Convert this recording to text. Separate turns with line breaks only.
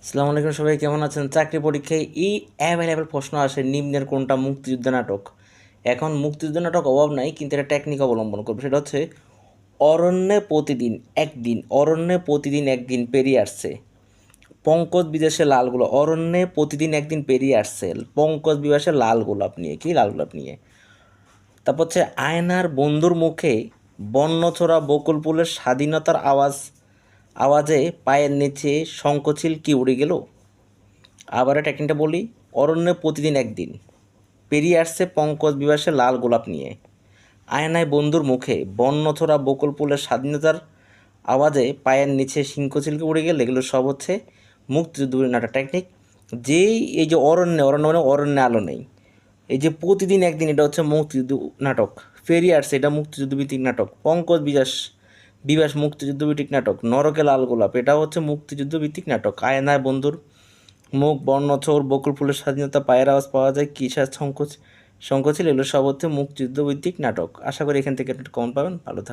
আসসালামু আলাইকুম, সবাই কেমন আছেন? চাকরি পরীক্ষায় এই অ্যাভেলেবেল প্রশ্ন আসে, নিম্নের কোনটা মুক্তিযুদ্ধ নাটক? এখন মুক্তিযুদ্ধ নাটক অভাব নাই, কিন্তু এটা টেকনিক অবলম্বন করবে। সেটা হচ্ছে অরণ্যে প্রতিদিন একদিন পেরিয়ে আসছে পঙ্কজ বিদেশে লাল গোলাপ। অরণ্যে প্রতিদিন একদিন পেরিয়ে আসছে পঙ্কজ বিবাসে লাল গোলাপ নিয়ে। কি লাল গোলাপ নিয়ে? তারপর হচ্ছে আয়নার বন্ধুর মুখে বর্ণচোরা বকুল ফুলের স্বাধীনতার আওয়াজে পায়ের নিচে শঙ্খচিল কি উড়ে গেল। আবার টেকনিকটা বলি। অরণ্যে প্রতিদিন একদিন পেরিয়ে আসছে পঙ্কজ বিবাসে লাল গোলাপ নিয়ে। আয়নায় বন্ধুর মুখে বর্ণছড়া বকুল ফুলের স্বাধীনতার আওয়াজে পায়ের নিচে শঙ্খচিলকে উড়ে গেলে, এগুলো সব হচ্ছে মুক্তিযুদ্ধ নাটক টেকনিক। যেই এই যে অরণ্য মানে অরণ্যে আলো নেই, এই যে প্রতিদিন একদিন, এটা হচ্ছে মুক্তিযুদ্ধ নাটক। পেরিয়ে আসছে, এটা মুক্তিযুদ্ধ ভিত্তিক নাটক। পঙ্কজ বিবাস বিবাস মুক্তিযুদ্ধ ভিত্তিক নাটক। নরকে লাল গোলাপ, এটা হচ্ছে মুক্তিযুদ্ধ ভিত্তিক নাটক। আয়নায় বন্ধুর মুখ বর্ণচোর বকুল ফুলের স্বাধীনতা পায়ের আওয়াজ পাওয়া যায় কিসার সংকোচ ছিল, এগুলো সব হচ্ছে মুক্তিযুদ্ধ ভিত্তিক নাটক। আশা করি এখান থেকে একটা কমন পাবেন। ভালো থাকুন।